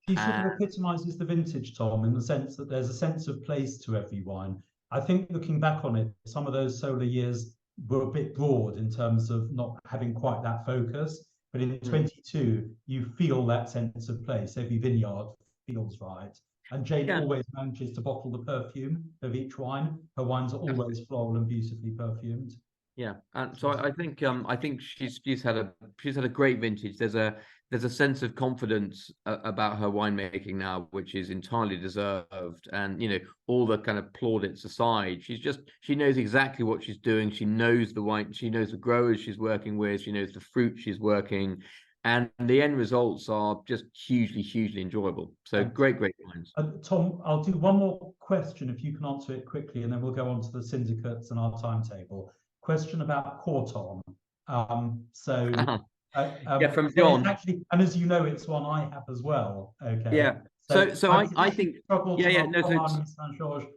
A: She sort of epitomizes the vintage, Tom, in the sense that there's a sense of place to every wine. I think looking back on it, some of those solar years were a bit broad in terms of not having quite that focus. But in 22, you feel that sense of place. Every vineyard feels right. And Jane always manages to bottle the perfume of each wine. Her wines are always floral and beautifully perfumed.
C: Yeah, and so I think she's had a great vintage. There's a sense of confidence about her winemaking now, which is entirely deserved. And all the kind of plaudits aside, she knows exactly what she's doing. She knows the wine, she knows the growers she's working with, she knows the fruit she's working, and the end results are just hugely enjoyable. So great wines.
A: Tom, I'll do one more question if you can answer it quickly, and then we'll go on to the syndicates and our timetable. Question about Corton.
C: From
A: so
C: John.
A: Actually, and as you know, it's one I have as well. Okay.
C: Yeah. So I think.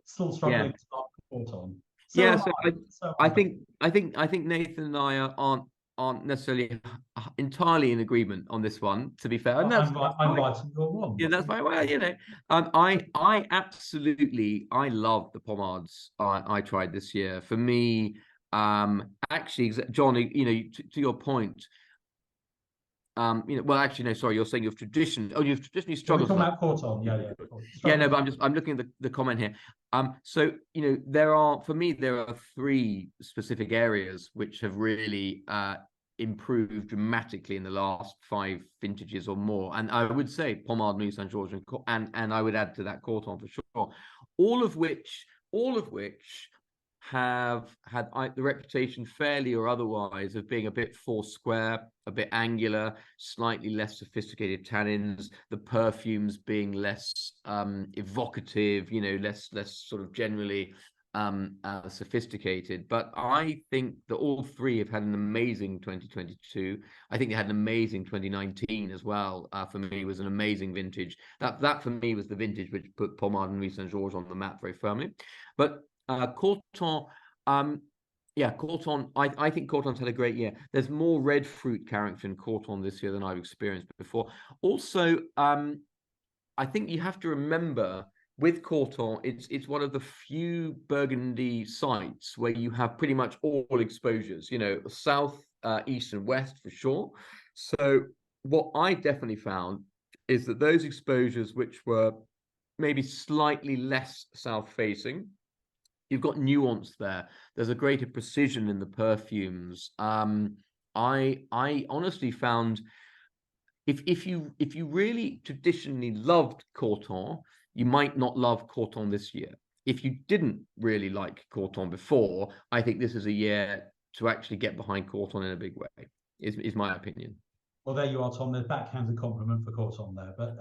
A: Still struggling to start Corton.
C: I think Nathan and I aren't necessarily entirely in agreement on this one, to be fair. And
A: I'm right, you're wrong.
C: Yeah, that's fine. Well, I absolutely love the pommards I tried this year. For me, actually, John, to your point, well, actually, no, sorry, you're saying you've traditionally struggled.
A: We're talking about Corton,
C: yeah, no, but I'm looking at the comment here. So there are three specific areas which have really improved dramatically in the last 5 vintages or more, and I would say Pommard, Nuit Saint Georges, and I would add to that Corton for sure. All of which have had the reputation, fairly or otherwise, of being a bit foursquare, a bit angular, slightly less sophisticated tannins, the perfumes being less evocative, less sort of generally sophisticated. But I think that all three have had an amazing 2022. I think they had an amazing 2019 as well. For me, was an amazing vintage. That for me was the vintage which put Pommard and Nuit Saint Georges on the map very firmly. But Corton, Corton, I think Corton's had a great year. There's more red fruit character in Corton this year than I've experienced before. Also, I think you have to remember with Corton, it's one of the few Burgundy sites where you have pretty much all exposures, south, east, and west for sure. So what I definitely found is that those exposures which were maybe slightly less south-facing, you've got nuance there. There's a greater precision in the perfumes. I honestly found if you really traditionally loved Corton, you might not love Corton this year. If you didn't really like Corton before, I think this is a year to actually get behind Corton in a big way, is my opinion.
A: Well, there you are, Tom. There's backhanded compliment for Corton there. But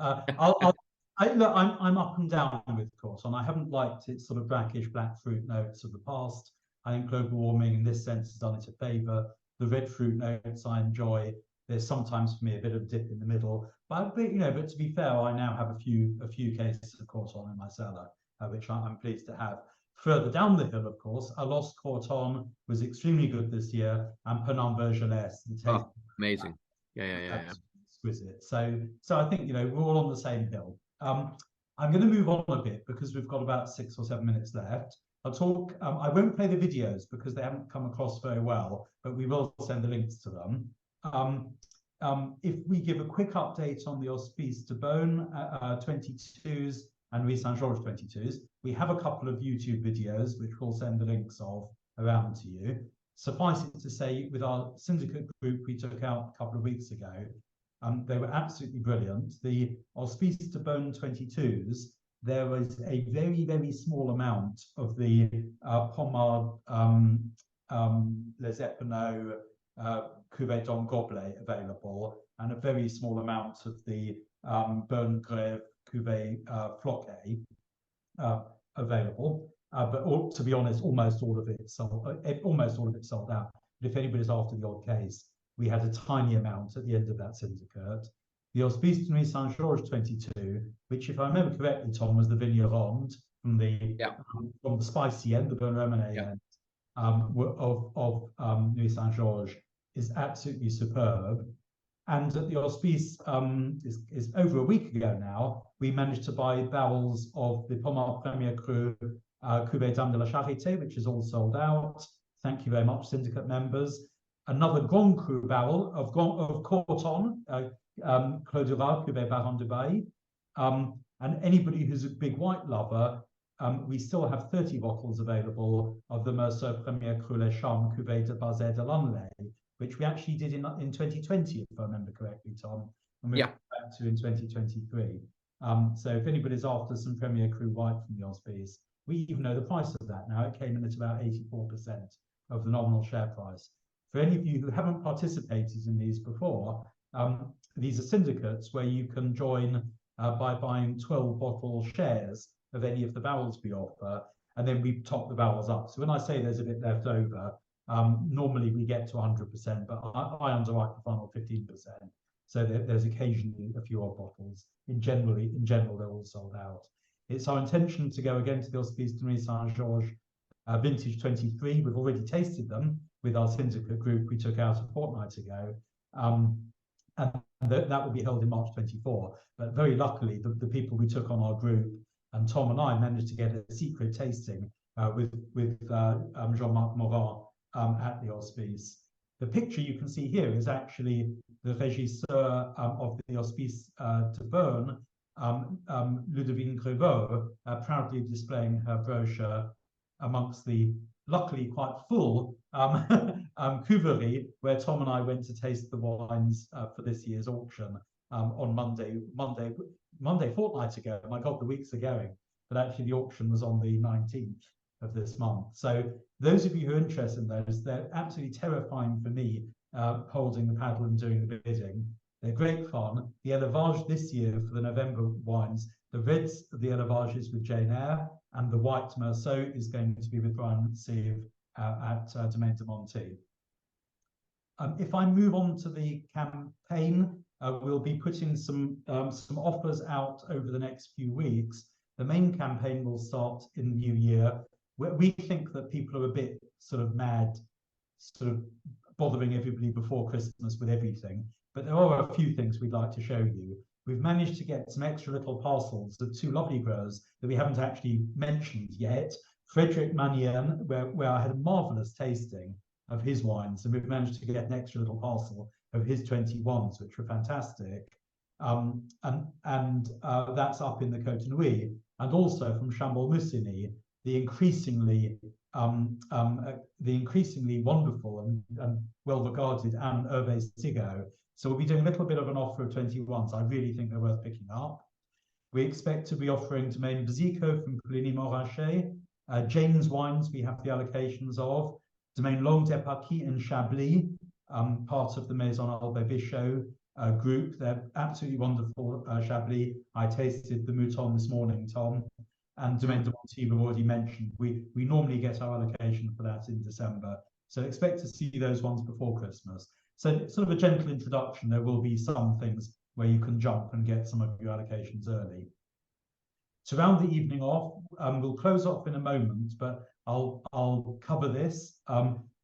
A: I'm up and down with Corton. I haven't liked its sort of brackish black fruit notes of the past. I think global warming in this sense has done it a favour. The red fruit notes I enjoy. There's sometimes for me a bit of dip in the middle. But to be fair, I now have a few cases of Corton in my cellar, which I'm pleased to have. Further down the hill, of course, a Lost Corton was extremely good this year, and Penant Vergelès, the taste.
C: Oh, amazing. Yeah.
A: Exquisite. So I think, we're all on the same hill. I'm going to move on a bit because we've got about 6 or 7 minutes left. I'll talk. I won't play the videos because they haven't come across very well, but we will send the links to them. If we give a quick update on the Hospice de Beaune 22s and Louis Saint-Georges 22s, we have a couple of YouTube videos which we'll send the links of around to you. Suffice it to say, with our syndicate group we took out a couple of weeks ago, they were absolutely brilliant. The Hospice de Beaune 22s, there was a very, very small amount of the Pommard Les Epinaux Cuvée d'Homme Gobelet available, and a very small amount of the Beaune Grève Cuvée Floquet available. But to be honest, almost all of it sold out. But if anybody's after the odd case, we had a tiny amount at the end of that syndicate. The Hospice de Nuit Saint-Georges 22, which, if I remember correctly, Tom, was the Vigneronde from the spicy end, the Beaune Remonet end of Nuit Saint-Georges, is absolutely superb. And at the Hospice, is over a week ago now, we managed to buy barrels of the Pommard Premier Cru Cuvée Dame de la Charité, which is all sold out. Thank you very much, syndicate members. Another Grand Cru barrel of Corton, Clos du Roi, Cuvée Baron de Bailly. And anybody who's a big white lover, we still have 30 bottles available of the Merceau Premier Cru Les Charmes Cuvée de Bazet de Lanley, which we actually did in 2020, if I remember correctly, Tom, and we're back to in 2023. So if anybody's after some Premier Cru white from the Hospice, we even know the price of that now. It came in at about 84% of the nominal share price. For any of you who haven't participated in these before, these are syndicates where you can join by buying 12 bottle shares of any of the barrels we offer, and then we top the barrels up. So when I say there's a bit left over, normally we get to 100%, but I underwrite the final 15%. So there's occasionally a few odd bottles. In general, they're all sold out. It's our intention to go again to the Hospice de Nuit Saint-Georges Vintage 23. We've already tasted them with our syndicate group we took out a fortnight ago. And that will be held in March 24. But very luckily, the people we took on our group, and Tom and I managed to get a secret tasting with Jean-Marc Morin at the Hospice. The picture you can see here is actually the régisseur of the Hospice de Beaune, Ludovine Crevaux, proudly displaying her brochure amongst the luckily quite full Cuverie, where Tom and I went to taste the wines for this year's auction on Monday fortnight ago. My God, the weeks are going. But actually the auction was on the 19th of this month. So those of you who are interested in those, they're absolutely terrifying for me, holding the paddle and doing the bidding. They're great fun. The élevage this year for the November wines, the reds of the élevage is with Jane Eyre, and the white Merceau is going to be with Brian Sieve at Domaine de Monty. If I move on to the campaign, we'll be putting some offers out over the next few weeks. The main campaign will start in the new year. We think that people are a bit sort of mad, sort of bothering everybody before Christmas with everything. But there are a few things we'd like to show you. We've managed to get some extra little parcels of 2 lovely growers that we haven't actually mentioned yet. Frederic Manierne, where I had a marvelous tasting of his wines, and we've managed to get an extra little parcel of his 21s, which were fantastic. And that's up in the Côte Nui, and also from Chambord-Musigny, the increasingly wonderful and well-regarded Anne Hervé-Sigaud. So we'll be doing a little bit of an offer of 21s. I really think they're worth picking up. We expect to be offering Domaine Basico from Coligny-Moranchet. Jane's wines we have the allocations of. Domaine Longue d'Eparquis in Chablis, part of the Maison Albert Bichot group. They're absolutely wonderful, Chablis. I tasted the Mouton this morning, Tom. And Domaine de Monty we've already mentioned. We normally get our allocation for that in December. So expect to see those ones before Christmas. So sort of a gentle introduction. There will be some things where you can jump and get some of your allocations early. To round the evening off, we'll close off in a moment, but I'll cover this.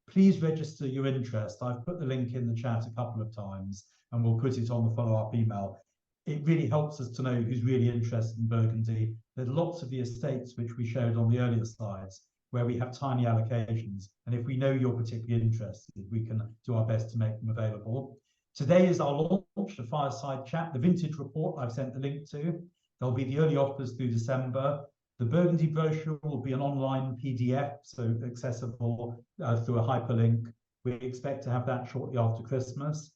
A: Please register your interest. I've put the link in the chat a couple of times, and we'll put it on the follow-up email. It really helps us to know who's really interested in Burgundy. There's lots of the estates which we showed on the earlier slides where we have tiny allocations. And if we know you're particularly interested, we can do our best to make them available. Today is our launch, the Fireside chat, the vintage report I've sent the link to. There'll be the early offers through December. The Burgundy brochure will be an online PDF, so accessible through a hyperlink. We expect to have that shortly after Christmas.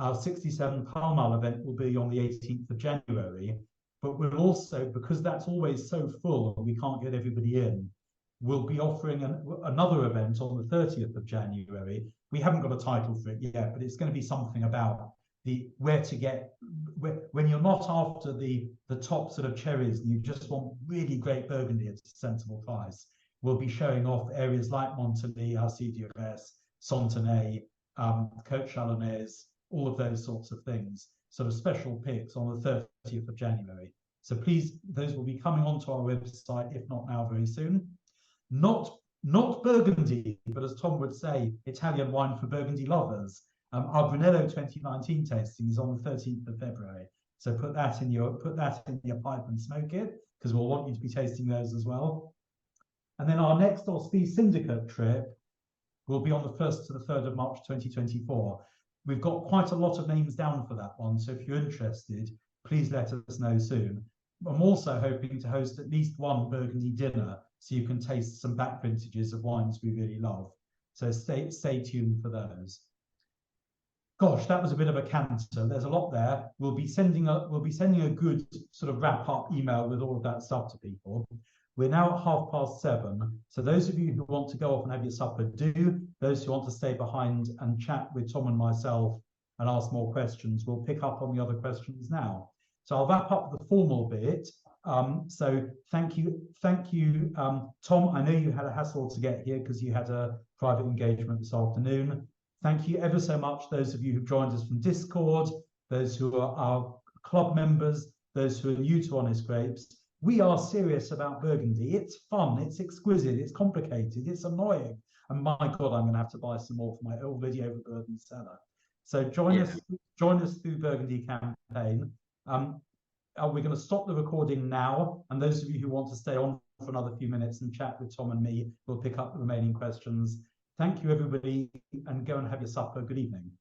A: Our 67 Pall Mall event will be on the 18th of January, but we'll also, because that's always so full and we can't get everybody in, we'll be offering another event on the 30th of January. We haven't got a title for it yet, but it's going to be something about when you're not after the top sort of cherries and you just want really great Burgundy at a sensible price. We'll be showing off areas like Montigny, Alcidias, Sontenay, Côte Chalonnaise, all of those sorts of things, sort of special picks on the 30th of January. So please, those will be coming onto our website, if not now, very soon. Not Burgundy, but as Tom would say, Italian wine for Burgundy lovers. Our Brunello 2019 tasting is on the 13th of February. So put that in your pipe and smoke it, because we'll want you to be tasting those as well. And then our next Auspice Syndicate trip will be on the 1st to the 3rd of March 2024. We've got quite a lot of names down for that one, so if you're interested, please let us know soon. I'm also hoping to host at least one Burgundy dinner, so you can taste some back vintages of wines we really love. So stay tuned for those. Gosh, that was a bit of a canter. There's a lot there. We'll be sending a good sort of wrap-up email with all of that stuff to people. We're now at 7:30, so those of you who want to go off and have your supper, do. Those who want to stay behind and chat with Tom and myself and ask more questions, we'll pick up on the other questions now. So I'll wrap up the formal bit. So thank you, Tom. I know you had a hassle to get here because you had a private engagement this afternoon. Thank you ever so much, those of you who've joined us from Discord, those who are our club members, those who are new to Honest Grapes. We are serious about Burgundy. It's fun, it's exquisite, it's complicated, it's annoying. And my God, I'm going to have to buy some more for my already overburdened cellar. So join us through Burgundy campaign. We're going to stop the recording now. And those of you who want to stay on for another few minutes and chat with Tom and me, we'll pick up the remaining questions. Thank you, everybody, and go and have your supper. Good evening.